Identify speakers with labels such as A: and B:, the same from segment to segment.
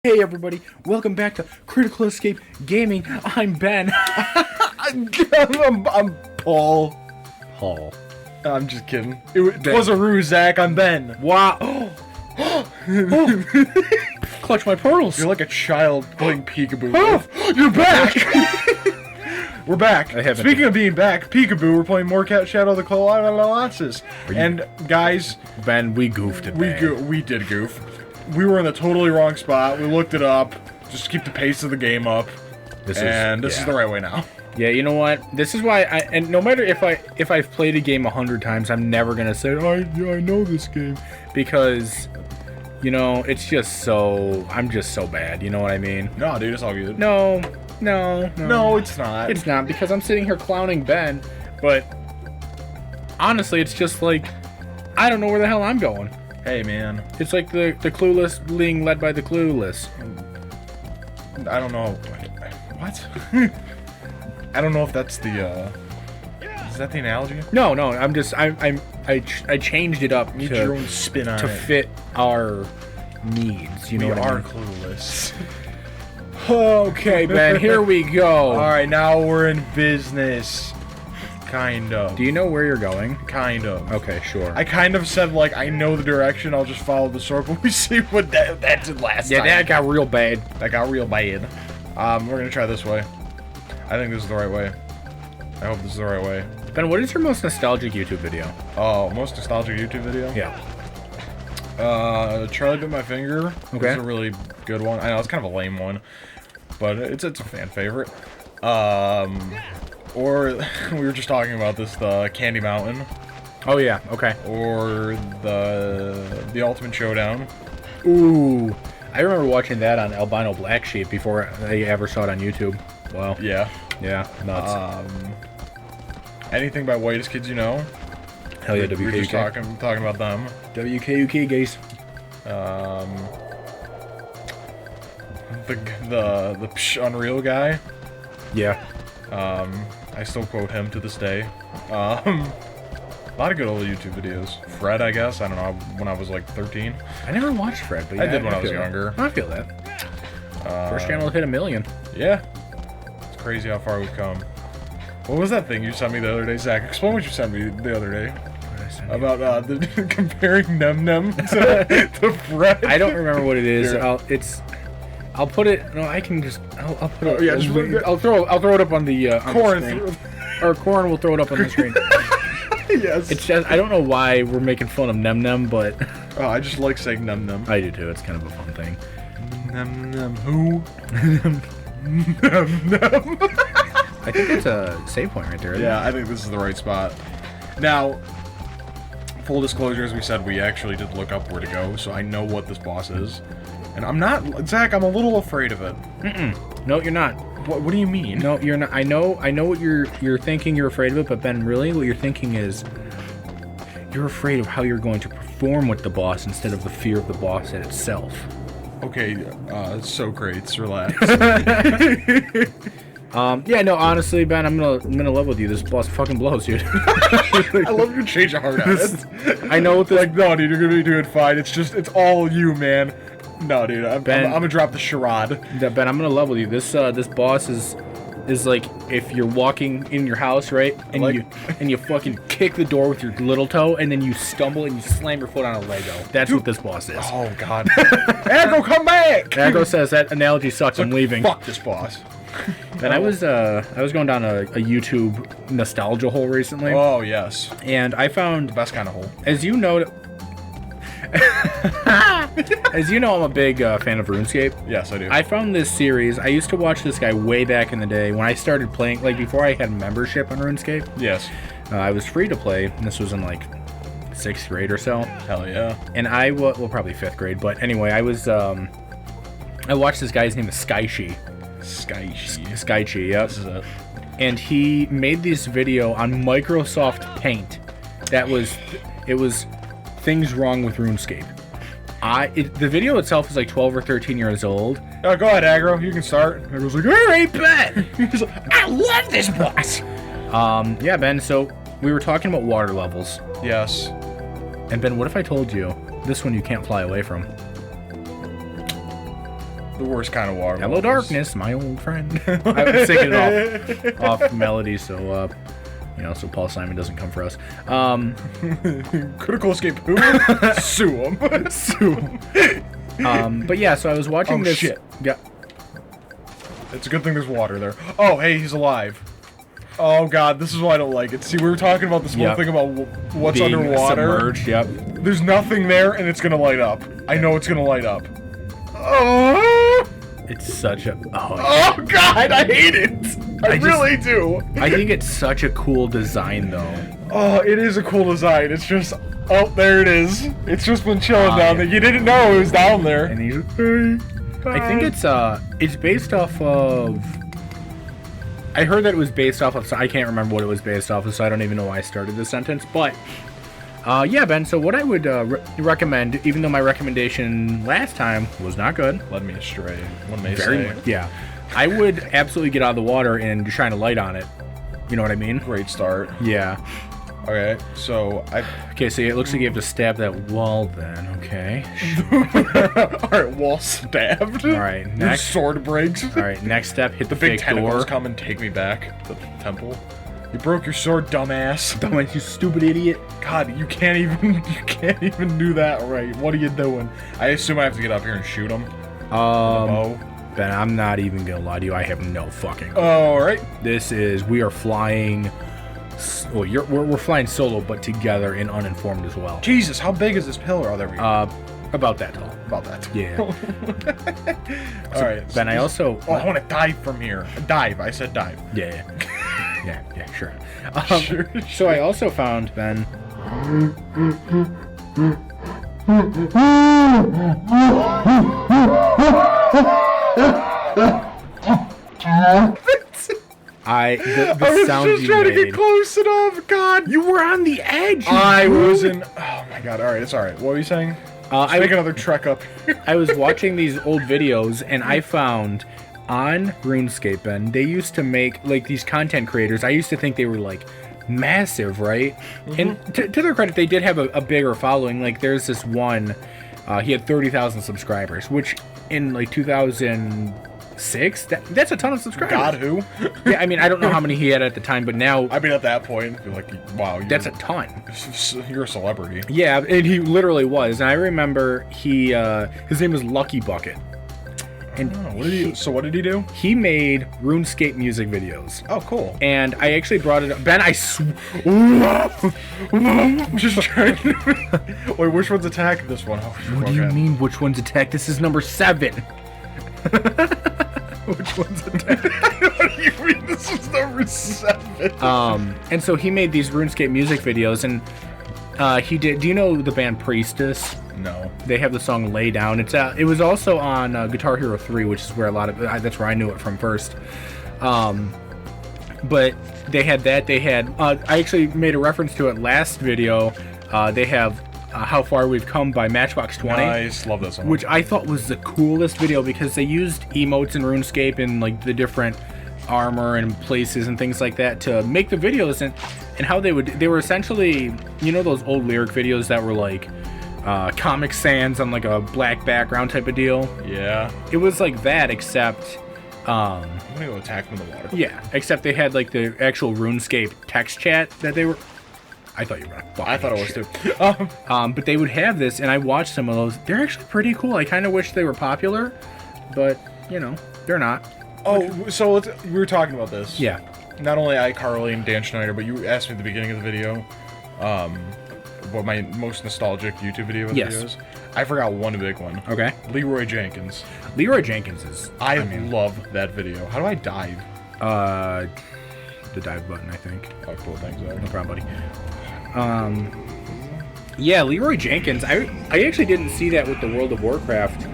A: Hey everybody, welcome back to Critical Escape Gaming. I'm Ben.
B: I'm Paul.
A: Paul.
B: I'm just kidding. It was a ruse, Zach. I'm Ben.
A: Wow. Clutch my pearls.
B: You're like a child playing peekaboo.
A: Oh, you're back.
B: We're back. Speaking of being back, peekaboo, we're playing more Cat Shadow of the Colossus. And guys,
A: Ben, we goofed it.
B: We did goof. We were in the totally wrong spot. We looked it up just to keep the pace of the game up. This is the right way now.
A: Yeah, you know what? This is why and no matter if I've played a game 100 times, I'm never gonna say, oh, I know this game, because you know it's just I'm just so bad. You know what I mean?
B: No, dude, it's all good.
A: No,
B: it's not.
A: It's not, because I'm sitting here clowning Ben, but honestly, it's just like I don't know where the hell I'm going.
B: Hey, man.
A: It's like the clueless being led by the clueless.
B: I don't know. What? I don't know if that's the, is that the analogy?
A: No, I'm just, I changed it up
B: Need your own spin on
A: to
B: it.
A: fit our needs, you know what I mean?
B: Clueless.
A: Okay, Ben, here we go.
B: Alright, now we're in business. Kind of.
A: Do you know where you're going?
B: Kind of.
A: Okay, sure.
B: I kind of said, like, I know the direction, I'll just follow the circle. We see what that did last time.
A: Yeah, that got real bad.
B: That got real bad. We're gonna try this way. I think this is the right way. I hope this is the right way.
A: Ben, what is your most nostalgic YouTube video?
B: Oh, most nostalgic YouTube video?
A: Yeah.
B: Charlie Bit My Finger.
A: Okay.
B: It's a really good one. I know, it's kind of a lame one, but it's a fan favorite. Or we were just talking about this, the Candy Mountain.
A: Oh yeah, okay.
B: Or the Ultimate Showdown.
A: Ooh, I remember watching that on Albino Black Sheep before I ever saw it on YouTube. Wow.
B: Yeah.
A: Yeah, nuts.
B: Anything by Whitest Kids You Know.
A: Hell yeah,
B: We were just
A: WKUK.
B: talking about them.
A: WKUK, guys.
B: The Psh Unreal guy.
A: Yeah.
B: I still quote him to this day. A lot of good old YouTube videos. Fred, I guess. I don't know, when I was like 13.
A: I never watched Fred, but yeah,
B: I did when I was
A: feel
B: younger.
A: I feel that. First channel hit 1 million.
B: Yeah. It's crazy how far we've come. What was that thing you sent me the other day, Zach? Explain what you sent me the other day. About comparing Num Num to Fred.
A: I don't remember what it is. I'll put it. No, I can just. I'll put it. Yeah, I'll throw it up on the
B: Corn.
A: Or Corn will throw it up on the screen.
B: Yes.
A: It's just, I don't know why we're making fun of Num Num, but
B: oh, I just like saying Num Num.
A: I do too. It's kind of a fun thing.
B: Num Num who?
A: Num Num. I think it's a save point right there.
B: Yeah, I think this is the right spot. Now, full disclosure, as we said, we actually did look up where to go, so I know what this boss is. And I'm not, Zach, I'm a little afraid of it.
A: No, you're not.
B: What do you mean?
A: No, you're not. I know what you're thinking. You're afraid of it, but Ben, really, what you're thinking is you're afraid of how you're going to perform with the boss instead of the fear of the boss in itself.
B: Okay, Socrates, relax.
A: Yeah, no, honestly, Ben, I'm gonna level with you. This boss fucking blows, dude.
B: I love your change of heart.
A: I know what this.
B: Like, no, dude, you're gonna be doing fine. It's all you, man. No, dude, I'm gonna drop the charade.
A: Yeah, Ben, I'm gonna level you. This boss is like if you're walking in your house, right, and you fucking kick the door with your little toe, and then you stumble and you slam your foot on a Lego. That's what this boss is.
B: Oh God. Agro, come back!
A: Agro says that analogy sucks. I'm leaving.
B: Fuck this boss.
A: And I was going down a YouTube nostalgia hole recently.
B: Oh yes.
A: And I found
B: the best kind of hole.
A: As you know. As you know, I'm a big fan of RuneScape.
B: Yes, I do.
A: I found this series. I used to watch this guy way back in the day when I started playing, like before I had membership on RuneScape.
B: Yes.
A: I was free to play. And this was in like 6th grade or so.
B: Hell yeah.
A: And well, probably 5th grade. But anyway, I watched this guy's name is Skyshi. Skyshi, yep. This is it. And he made this video on Microsoft Paint. It was things wrong with RuneScape. The video itself is like 12 or 13 years old.
B: Oh, go ahead, Aggro. You can start.
A: Aggro's like, all right, bet. He's like, I love this boss. Yeah, Ben. So we were talking about water levels.
B: Yes.
A: And Ben, what if I told you this one you can't fly away from?
B: the worst kind of water.
A: Hello, darkness, my old friend. I was singing it off melody, so you know, so Paul Simon doesn't come for us.
B: Critical Escape who? Sue him.
A: Sue him. But yeah, so I was watching this.
B: Shit.
A: Yeah.
B: It's a good thing there's water there. Oh, hey, he's alive. Oh god, this is why I don't like it. See, we were talking about this whole thing about what's
A: Being
B: underwater.
A: Submerged, yep.
B: There's nothing there, and it's gonna light up. I know it's gonna light up. Oh!
A: It's such a...
B: Oh god, I hate it! I really do!
A: I think it's such a cool design, though.
B: Oh, it is a cool design. It's just... Oh, there it is. It's just been chilling down there. You didn't know it was down there.
A: And he's... I think it's based off of... I heard that it was based off of... So I can't remember what it was based off of, so I don't even know why I started this sentence. But, yeah, Ben, so what I would recommend, even though my recommendation last time was not good...
B: Led me astray, one may say.
A: Yeah. I would absolutely get out of the water and shine a light on it. You know what I mean?
B: Great start.
A: Yeah.
B: Okay, so
A: Okay, so it looks like you have to stab that wall then, okay.
B: Alright, wall stabbed.
A: Alright, next.
B: Sword breaks.
A: Alright, next step, hit the
B: big
A: fake
B: tentacles
A: door.
B: come and take me back to the temple. You broke your sword, dumbass.
A: Dumbass, you stupid idiot.
B: God, you can't even do that right. What are you doing? I assume I have to get up here and shoot him. Bow.
A: Ben, I'm not even gonna lie to you, I have no fucking clue.
B: Alright.
A: We are flying... Well, we're flying solo, but together and uninformed as well.
B: Jesus, how big is this pillar? Oh, there we go.
A: About that tall.
B: About that.
A: Yeah.
B: Alright.
A: Ben, I also...
B: Oh, I want to dive from here. Dive. I said dive.
A: Yeah. Yeah, sure. Sure. So I also found, Ben... the sound
B: I was just trying to get close enough. God,
A: you were on the edge.
B: I was in. Oh my god. All right, it's all right. What were you saying? I make another trek up.
A: I was watching these old videos, and I found on RuneScape, Ben, they used to make like these content creators. I used to think they were like massive, right? And to their credit, they did have a bigger following. Like there's this one, he had 30,000 subscribers, which in like 2006, that's a ton of subscribers.
B: God, who?
A: Yeah, I mean, I don't know how many he had at the time, but now...
B: I mean, at that point, you're like, wow.
A: That's a ton.
B: You're a celebrity.
A: Yeah, and he literally was. And I remember his name was Lucky Bucket. And
B: what did he do?
A: He made RuneScape music videos.
B: Oh, cool.
A: And I actually brought it up. Ben, I'm
B: just trying to... Wait, which one's attack? This one. Oh,
A: what do you mean, which one's attack? This is number 7. Which one's attack?
B: What do you mean this is number 7?
A: And so he made these RuneScape music videos, and he did... Do you know the band Priestess?
B: No.
A: They have the song Lay Down. It was also on Guitar Hero 3, which is where a lot of... that's where I knew it from first. But they had that. They had... I actually made a reference to it last video. They have How Far We've Come by Matchbox 20.
B: Nice. Love that song.
A: Which I thought was the coolest video because they used emotes in RuneScape and like the different armor and places and things like that to make the videos, and how they were essentially, you know, those old lyric videos that were like Comic Sans on like a black background type of deal.
B: Yeah.
A: It was like that, except
B: I'm gonna go attack them in the water.
A: Yeah, except they had like the actual RuneScape text chat that they were... I thought you were gonna...
B: I thought it was too.
A: But they would have this, and I watched some of those. They're actually pretty cool. I kind of wish they were popular, but, you know, they're not.
B: Oh, so we were talking about this.
A: Yeah.
B: Not only iCarly and Dan Schneider, but you asked me at the beginning of the video what my most nostalgic YouTube video videos. I forgot one big one.
A: Okay.
B: Leroy Jenkins.
A: Leroy Jenkins is...
B: I love that video. How do I dive?
A: The dive button, I think.
B: Oh, cool. Thanks,
A: No problem, buddy. Yeah, Leroy Jenkins. I actually didn't see that with the World of Warcraft.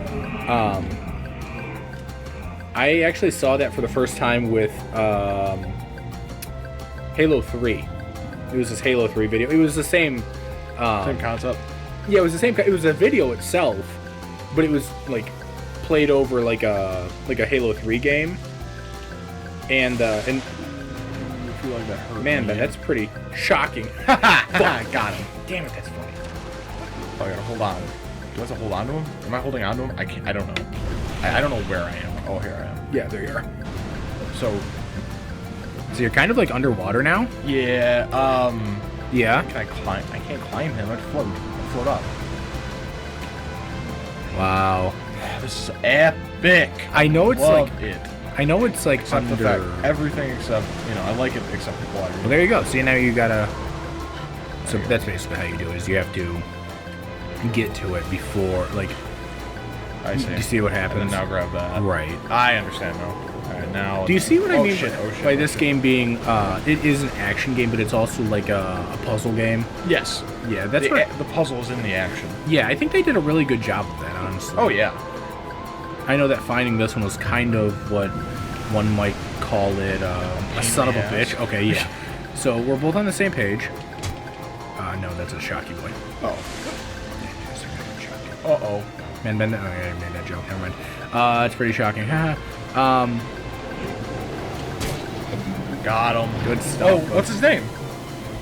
A: I actually saw that for the first time with Halo 3. It was this Halo 3 video. It was the same...
B: same concept?
A: Yeah, it was the same... It was a video itself, but it was, like, played over like a Halo 3 game. And I
B: feel like that hurt.
A: Man, Ben, that's pretty shocking.
B: Got him.
A: Damn it, that's funny.
B: Oh, I gotta hold on. Do I have to hold on to him? Am I holding on to him? I don't know. I don't know where I am. Oh, here I am.
A: Yeah, there you are.
B: So
A: you're kind of like underwater now?
B: yeah,
A: Yeah.
B: can I climb? I can't climb him. I'd float up.
A: Wow.
B: This is epic.
A: I know it's
B: Love
A: like
B: it.
A: I know it's like
B: Except
A: under.
B: the fact everything except I like it except the water.
A: Well, there you go. See, now you gotta. So that's basically how you do it. Is you have to get to it before, like.
B: I see.
A: You see what happens?
B: And then now grab that.
A: Right.
B: I understand now. All right, now.
A: Do you see what I mean by
B: shit.
A: this game being? It is an action game, but it's also like a puzzle game.
B: Yes.
A: Yeah, that's
B: the puzzle is in the action.
A: Yeah, I think they did a really good job of that, honestly.
B: Oh yeah.
A: I know that finding this one was kind of what one might call it a son of a bitch. Okay, yeah. So we're both on the same page. No, that's a shocky boy.
B: Oh. Uh-oh.
A: Man, I made that joke. Never mind. It's pretty shocking.
B: Got him.
A: Good stuff.
B: Oh, what's his name?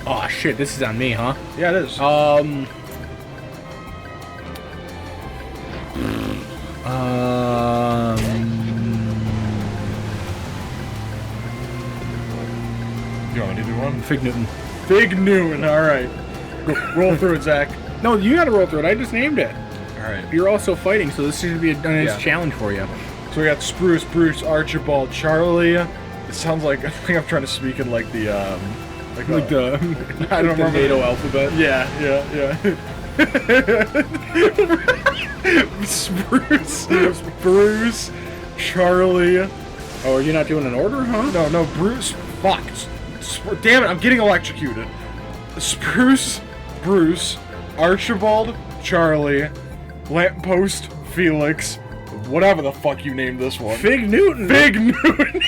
A: Oh shit, this is on me, huh?
B: Yeah, it is. You want me to do one?
A: Fig Newton.
B: Fig Newton. All right. Roll through it, Zach.
A: No, you gotta roll through it. I just named it.
B: All right.
A: You're also fighting, so this should be a nice challenge for you.
B: So we got Spruce, Bruce, Archibald, Charlie. It sounds like I think I'm trying to speak in like the I don't remember.
A: NATO alphabet.
B: Yeah. Spruce, Bruce, Charlie.
A: Oh, are you not doing an order, huh?
B: No, Bruce. Fuck. Damn it, I'm getting electrocuted. Spruce, Bruce, Archibald, Charlie, Lamppost, Felix, whatever the fuck you named this one.
A: Fig Newton.
B: Fig Newton.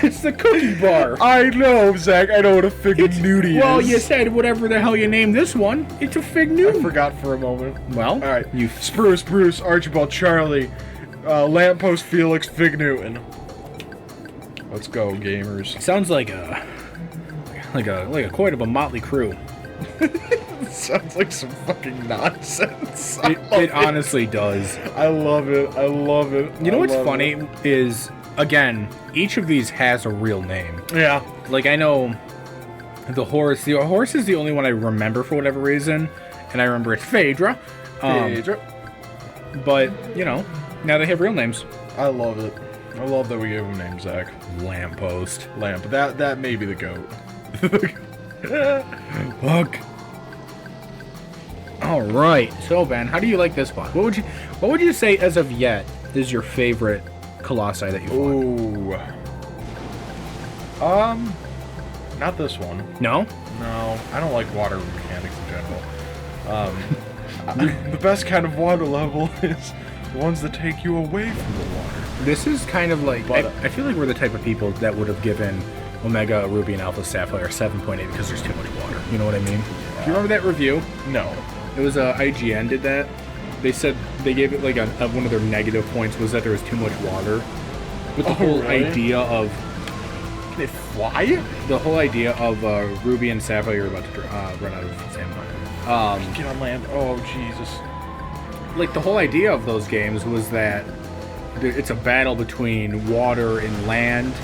A: It's the cookie bar.
B: I know, Zach. I know what a Fig Newty is.
A: Well, you said whatever the hell you named this one. It's a Fig Newton.
B: I forgot for a moment.
A: Well,
B: all right. Spruce, Bruce, Archibald, Charlie, Lamppost, Felix, Fig Newton. Let's go, gamers.
A: Sounds like a quite of a motley crew.
B: Sounds like some fucking nonsense.
A: It honestly does.
B: I love it.
A: You know what's funny is, again, each of these has a real name.
B: Yeah.
A: Like, I know the horse. The horse is the only one I remember for whatever reason, and I remember it's Phaedra. But, now they have real names.
B: I love it. I love that we gave him names, Zach.
A: Lamppost.
B: Lamp. That may be the goat.
A: Fuck. All right. So, Ben, how do you like this one? What would you say as of yet is your favorite Colossi that you fought?
B: Ooh. Not this one.
A: No?
B: No, I don't like water mechanics in general. The best kind of water level is the ones that take you away from the water.
A: This is kind of like, I feel like we're the type of people that would have given Omega, Ruby, and Alpha Sapphire 7.8 because there's too much water. You know what I mean? Do you remember that review?
B: No.
A: It was IGN did that. They said they gave it like one of their negative points was that there was too much water. But the whole idea of...
B: Can they fly?
A: The whole idea of Ruby and Sapphire are about to run out of stamina.
B: Get on land. Oh, Jesus.
A: Like, the whole idea of those games was that it's a battle between water and land.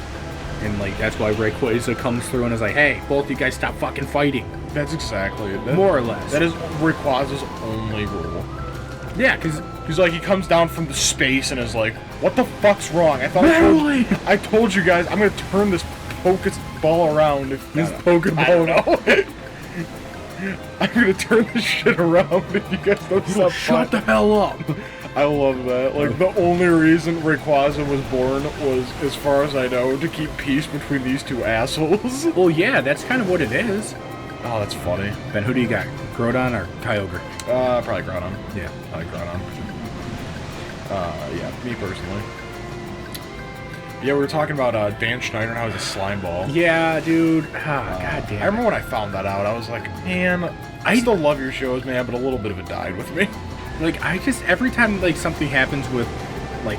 A: And, like, that's why Rayquaza comes through and is like, hey, both you guys stop fucking fighting.
B: That's exactly it.
A: More or less.
B: That is Rayquaza's only rule.
A: Yeah, because...
B: He's like, he comes down from the space and is like, what the fuck's wrong? I told you guys, I'm going to turn this Pokeball around.
A: This Pokeball.
B: I'm going to turn this shit around if you guys don't stop
A: Shut the hell up.
B: I love that. Like, the only reason Rayquaza was born was, as far as I know, to keep peace between these two assholes.
A: Well, yeah, that's kind of what it is.
B: Oh, that's funny.
A: Ben, who do you got? Groudon or Kyogre?
B: Probably Groudon.
A: Yeah.
B: I like Groudon. Yeah, me personally. Yeah, we were talking about Dan Schneider and how he's a slime ball.
A: Yeah, dude. God damn.
B: I remember when I found that out, I was like, man, I still love your shows, man, but a little bit of it died with me.
A: Like, every time, like, something happens with, like,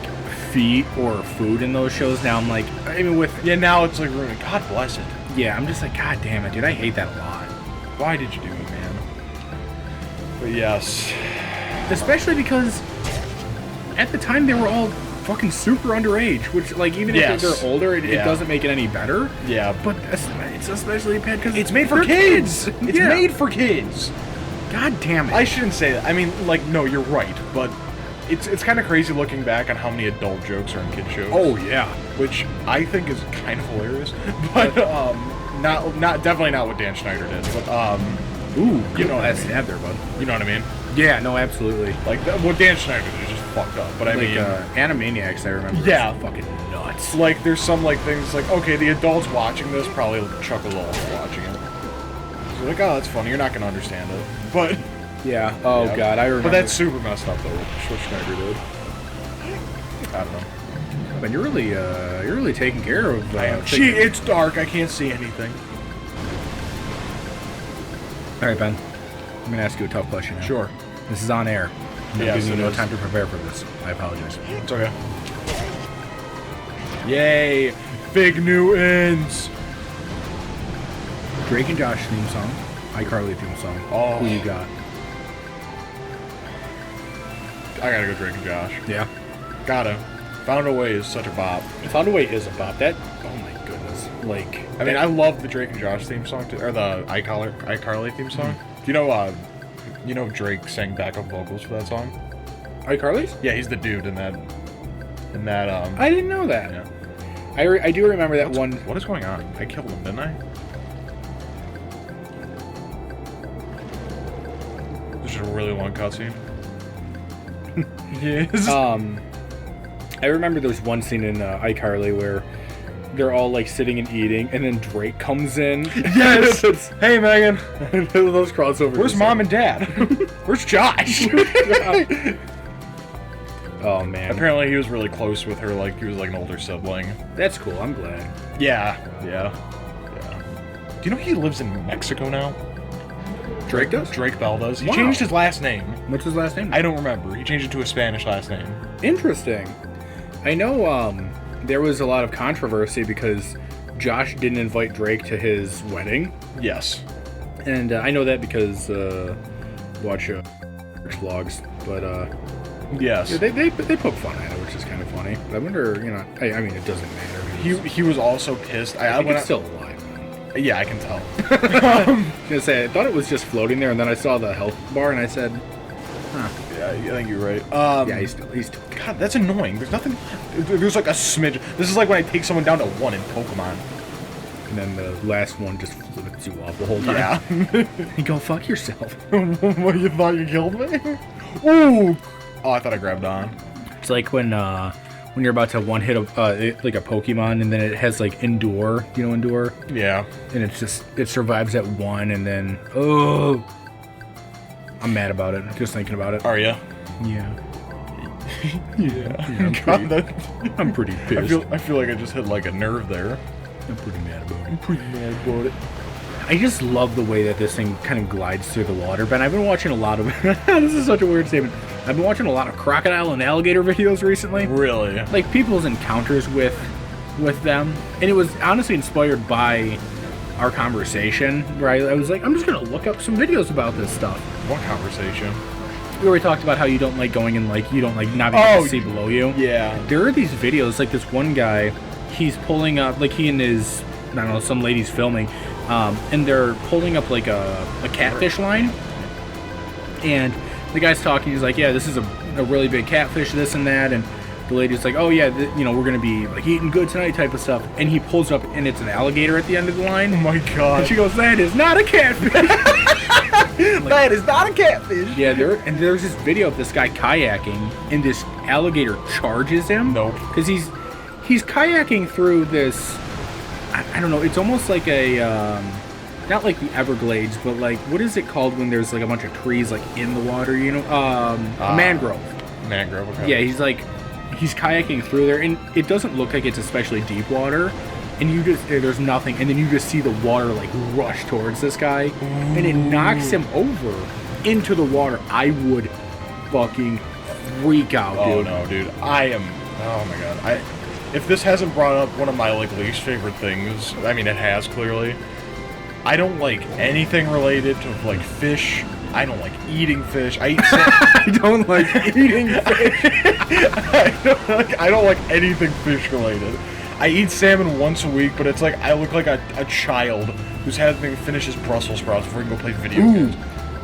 A: feet or food in those shows, now I'm like,
B: yeah, now it's like ruined. God bless it.
A: Yeah, I'm just like, God damn it, dude, I hate that a lot.
B: Why did you do it, man? But yes.
A: Especially because at the time they were all fucking super underage, which, like, even if they're older, it doesn't make it any better.
B: Yeah.
A: But it's especially bad because
B: it's made for kids. It's made for kids.
A: God damn it.
B: I shouldn't say that. I mean, like, no, you're right, but it's kind of crazy looking back on how many adult jokes are in kid shows.
A: Oh yeah.
B: Which I think is kind of hilarious, but definitely not what Dan Schneider did. But
A: ooh, you know that's there, bud.
B: You know what I mean?
A: Yeah, no, absolutely.
B: Like what Dan Schneider did is just fucked up. But I mean,
A: Animaniacs, I remember.
B: Yeah,
A: fucking nuts.
B: Like there's some like things like, okay, the adults watching this probably chuckle a little watching it. So like, oh, that's funny. You're not gonna understand it, but
A: yeah. Oh god, I remember.
B: But that's super messed up though. What Schneider did. I don't know.
A: But you're really taking care of.
B: Gee, it's dark. I can't see anything.
A: All right, Ben. I'm gonna ask you a tough question now.
B: Sure.
A: This is on air. I'm giving you no time to prepare for this. I apologize.
B: It's okay. Yay! Big new ends.
A: Drake and Josh theme song. iCarly theme song.
B: Oh.
A: Who you got?
B: I gotta go Drake and Josh.
A: Yeah.
B: Gotta. Found a Way is such a bop.
A: Found a Way is a bop. That. Oh my goodness. Like.
B: I mean, I love the Drake and Josh theme song too, or the iCarly theme song. Do you know Drake sang backup vocals for that song?
A: iCarly's?
B: Yeah, he's the dude in that.
A: I didn't know that.
B: Yeah.
A: I do remember that one.
B: What is going on? I killed him, didn't I? This is a really long cutscene. Yes.
A: I remember there was one scene in iCarly where they're all like sitting and eating, and then Drake comes in.
B: Yes. Hey, Megan.
A: Those crossovers.
B: Where's Mom and Dad? Where's Josh?
A: Oh man.
B: Apparently he was really close with her, like he was like an older sibling.
A: That's cool. I'm glad.
B: Yeah. Do you know he lives in Mexico now?
A: Drake does?
B: Drake Bell does. He
A: Wow.
B: changed his last name.
A: What's his last name?
B: I don't remember. He changed it to a Spanish last name.
A: Interesting. I know there was a lot of controversy because Josh didn't invite Drake to his wedding.
B: Yes.
A: And I know that because watch vlogs, but
B: yes.
A: yeah, they poke fun at it, which is kind of funny. But I wonder, I mean, it doesn't matter.
B: He was also pissed.
A: I think it's still alive.
B: Yeah, I can tell.
A: I was gonna say, I thought it was just floating there, and then I saw the health bar, and I said, huh.
B: Yeah, I think you're right.
A: Yeah, he's still.
B: God, that's annoying. There's nothing. There's like a smidge. This is like when I take someone down to 1 in Pokemon.
A: And then the last one just flips you off the whole time.
B: Yeah.
A: You go fuck yourself.
B: What, you thought you killed me? Ooh. Oh, I thought I grabbed on.
A: It's like when you're about to one hit like a Pokemon, and then it has like Endure. Do you know Endure?
B: Yeah.
A: And it survives at 1, and then I'm mad about it. Just thinking about it.
B: Are you?
A: Yeah.
B: Yeah.
A: I'm pretty pissed.
B: I feel like I just hit like a nerve there.
A: I'm pretty mad about it. I just love the way that this thing kind of glides through the water. Ben, I've been watching a lot of... This is such a weird statement. I've been watching a lot of crocodile and alligator videos recently.
B: Really?
A: Like, people's encounters with them. And it was honestly inspired by our conversation, where I was like, I'm just going to look up some videos about this stuff.
B: What conversation?
A: Where we talked about how you don't like going in, like, you don't like not being able to see below you.
B: Yeah.
A: There are these videos, like this one guy, he's pulling up, like he and his, I don't know, some lady's filming, and they're pulling up like a catfish line, and the guy's talking, he's like, yeah, this is a really big catfish, this and that, and the lady's like, oh yeah, we're gonna be like eating good tonight type of stuff, and he pulls up and it's an alligator at the end of the line.
B: Oh my god.
A: And she goes, that is not a catfish.
B: That is not a catfish.
A: Yeah, there's this video of this guy kayaking, and this alligator charges him.
B: Nope.
A: Because he's kayaking through this, I don't know, it's almost like a, not like the Everglades, but like, what is it called when there's like a bunch of trees like in the water, a mangrove.
B: Mangrove, okay.
A: Yeah, he's kayaking through there, and it doesn't look like it's especially deep water, and there's nothing, and then you just see the water like rush towards this guy, and it knocks him over into the water. I would fucking freak out, dude.
B: Oh no, dude. Oh my god. If this hasn't brought up one of my like least favorite things, I mean it has clearly. I don't like anything related to like fish. I don't like eating fish. I eat I don't like eating fish. I don't like anything fish related. I eat salmon once a week, but it's like I look like a child who's having to finish his Brussels sprouts before he can go play video games.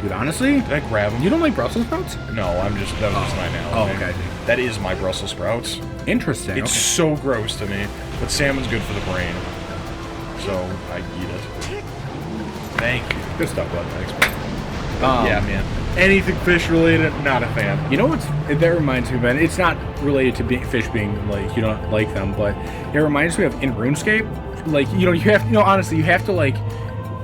A: Dude, honestly?
B: Did I grab them?
A: You don't like Brussels sprouts?
B: No, that was just my analogy.
A: Oh, okay.
B: That is my Brussels sprouts.
A: Interesting.
B: It's so gross to me, but salmon's good for the brain. So, I eat it. Thank you.
A: Good stuff, bud.
B: Thanks, bro. Yeah, man. Anything fish related, not a fan.
A: You know what's that reminds me, Ben? It's not related to fish being like you don't like them, but it reminds me of in RuneScape. Like you have honestly you have to like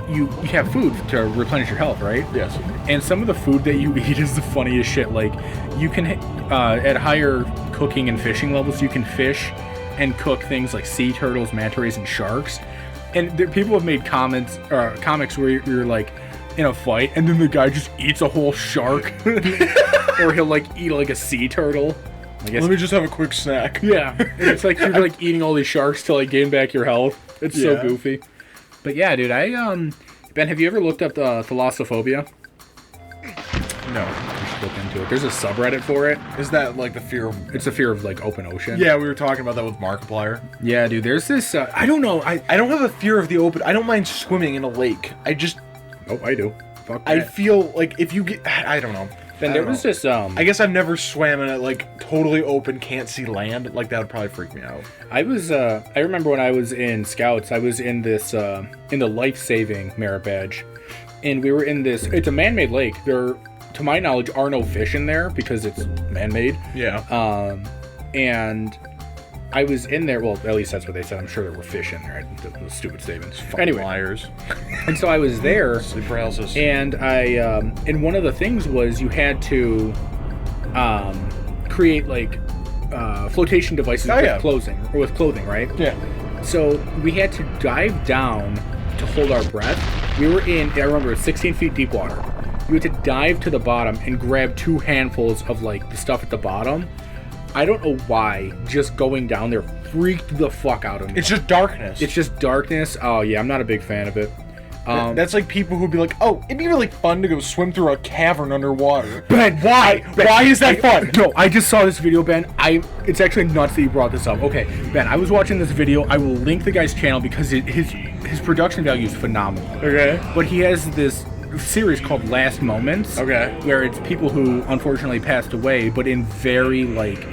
A: you have food to replenish your health, right?
B: Yes.
A: And some of the food that you eat is the funniest shit. Like you can at higher cooking and fishing levels, you can fish and cook things like sea turtles, manta rays, and sharks. And people have made comics where you're like in a fight, and then the guy just eats a whole shark, or he'll like eat like a sea turtle. I guess.
B: Let me just have a quick snack.
A: Yeah, and it's like you're like eating all these sharks to like gain back your health. It's so goofy. But yeah, dude, Ben, have you ever looked up the Thalassophobia?
B: No.
A: You should look into it. There's a subreddit for it.
B: Is that like the fear of?
A: It's a fear of like open ocean.
B: Yeah, we were talking about that with Markiplier.
A: Yeah, dude. There's this. I don't know.
B: I don't have a fear of the open. I don't mind swimming in a lake. I just.
A: Oh, I do. Fuck that.
B: I feel like if you get. I don't know.
A: Then there was this.
B: I guess I've never swam in it like totally open, can't see land. Like that would probably freak me out.
A: I was. I remember when I was in Scouts. I was in this. In the life-saving merit badge, and we were in this. It's a man-made lake. There, to my knowledge, are no fish in there because it's man-made.
B: Yeah.
A: And I was in there. Well, at least that's what they said. I'm sure there were fish in there. Those stupid statements. Anyway,
B: liars.
A: And so I was there.
B: Sleep paralysis.
A: And and one of the things was you had to, create like, flotation devices with clothing, right?
B: Yeah.
A: So we had to dive down to hold our breath. We were in, I remember, 16 feet deep water. You had to dive to the bottom and grab 2 handfuls of like the stuff at the bottom. I don't know why, just going down there freaked the fuck out of me.
B: It's just darkness.
A: It's just darkness. Oh yeah, I'm not a big fan of it.
B: That's like people who'd be like, oh, it'd be really fun to go swim through a cavern underwater.
A: Ben, why?
B: Why is that fun?
A: No, I just saw this video, Ben. It's actually nuts that you brought this up. Okay, Ben, I was watching this video. I will link the guy's channel because his production value is phenomenal.
B: Okay.
A: But he has this series called Last Moments.
B: Okay.
A: Where it's people who unfortunately passed away, but in very like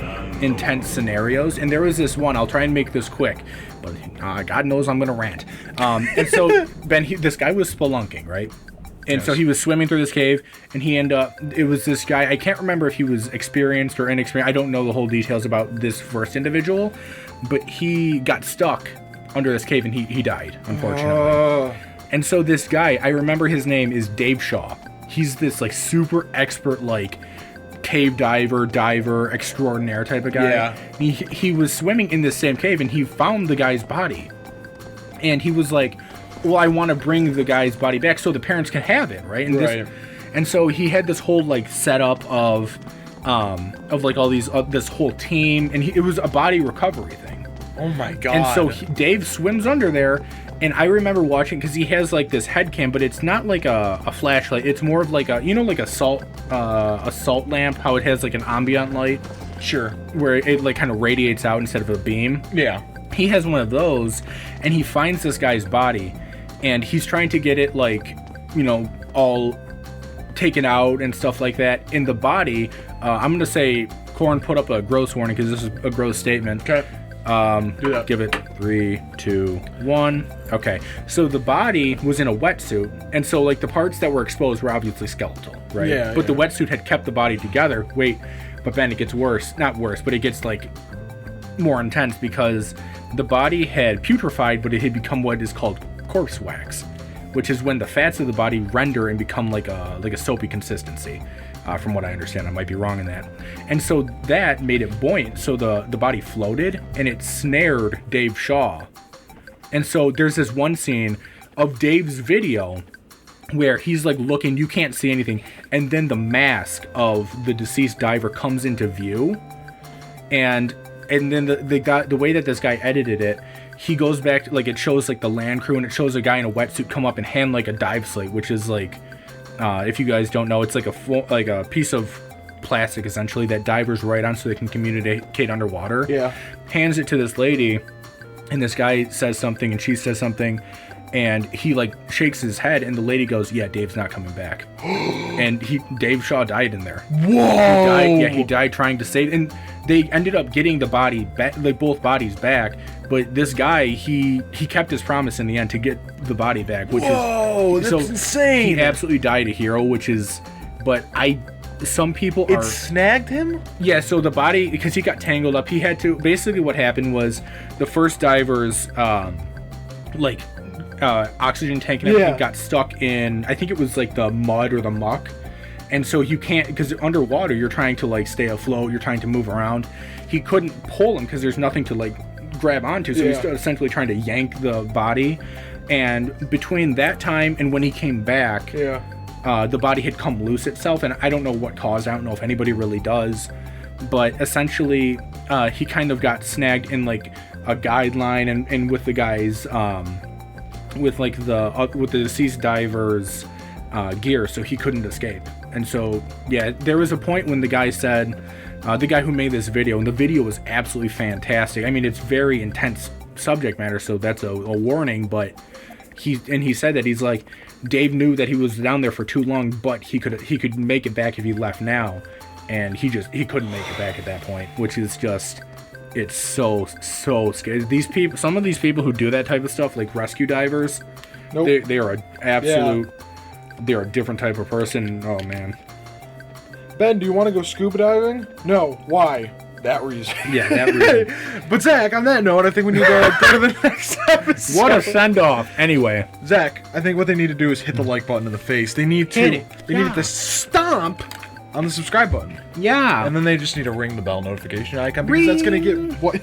A: intense scenarios. And there was this one. I'll try and make this quick, but God knows I'm gonna rant. And so Ben, this guy was spelunking, right? And so he was swimming through this cave, and he ended up. It was this guy. I can't remember if he was experienced or inexperienced. I don't know the whole details about this first individual, but he got stuck under this cave and he died, unfortunately. And so this guy, I remember his name is Dave Shaw. He's this like super expert like cave diver extraordinaire type of guy.
B: Yeah.
A: He was swimming in this same cave and he found the guy's body. And he was like, well, I want to bring the guy's body back so the parents can have it, right? And and so he had this whole like setup of like all these this whole team, and it was a body recovery thing.
B: Oh my god!
A: And so Dave swims under there, and I remember watching because he has like this head cam, but it's not like a flashlight. It's more of like like a salt lamp. How it has like an ambient light.
B: Sure. Where
A: it like kind of radiates out instead of a beam.
B: Yeah.
A: He has one of those, and he finds this guy's body, and he's trying to get it like, all taken out and stuff like that. In the body, I'm gonna say, Corn, put up a gross warning because this is a gross statement.
B: Okay.
A: Do that. Give it 3, 2, 1. Okay. So the body was in a wetsuit, and so like the parts that were exposed were obviously skeletal, right?
B: Yeah.
A: But the wetsuit had kept the body together. Wait, but then it gets worse. Not worse, but it gets like more intense because the body had putrefied, but it had become what is called corpse wax, which is when the fats of the body render and become like a soapy consistency. From what I understand, I might be wrong in that. And so that made it buoyant, so the body floated, and it snared Dave Shaw. And so there's this one scene of Dave's video where he's like looking, you can't see anything, and then the mask of the deceased diver comes into view, and then the way that this guy edited it, he goes back to, like, it shows like the land crew, and it shows a guy in a wetsuit come up and hand like a dive slate, which is like If you guys don't know, it's like a piece of plastic essentially that divers ride on so they can communicate underwater.
B: Yeah.
A: Hands it to this lady, and this guy says something and she says something, and he like shakes his head, and the lady goes, "Yeah, Dave's not coming back." And Dave Shaw died in there.
B: Whoa!
A: He died trying to save, and they ended up getting the body back, like both bodies back. But this guy, he kept his promise in the end to get the body back, which
B: that's insane.
A: He absolutely died a hero, which is, some people
B: It snagged him?
A: Yeah, so the body, because he got tangled up, he had to, basically what happened was the first divers, oxygen tank and everything got stuck in, I think it was like the mud or the muck. And so you can't, because underwater, you're trying to like stay afloat, you're trying to move around. He couldn't pull him because there's nothing to like grab onto, so he's essentially trying to yank the body. And between that time and when he came back, the body had come loose itself, and I don't know what caused. I don't know if anybody really does, but essentially, he kind of got snagged in like a guideline, and with the guys, with the deceased diver's gear, so he couldn't escape. And so, yeah, there was a point when the guy said, the guy who made this video, and the video was absolutely fantastic. I mean, it's very intense subject matter, so that's a warning. But he said that he's like, Dave knew that he was down there for too long, but he could make it back if he left now, and he couldn't make it back at that point, which is just, it's so scary. These people, some of these people who do that type of stuff, like rescue divers, they are an absolute, they're a different type of person. Oh man.
B: Ben, do you want to go scuba diving? No. Why? That reason.
A: Yeah, that reason.
B: But Zach, on that note, I think we need to go to the next episode.
A: What a send off. Anyway,
B: Zach, I think what they need to do is hit the like button in the face. They need to stomp on the subscribe button.
A: Yeah.
B: And then they just need to ring the bell notification icon, because that's gonna get what.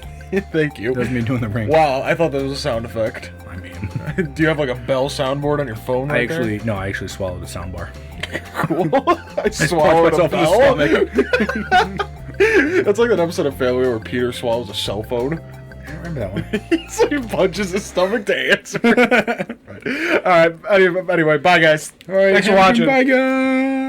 B: Thank you.
A: That's me doing the ring.
B: Wow, I thought that was a sound effect.
A: I mean,
B: do you have like a bell soundboard on your phone?
A: I actually swallowed a soundbar.
B: Cool. I swallowed a bell. That's like that episode of Family where Peter swallows a cell phone.
A: I don't remember that one.
B: So he punches his stomach to answer. Right. All right. Anyway, bye guys.
A: All right,
B: thanks for watching.
A: Bye guys.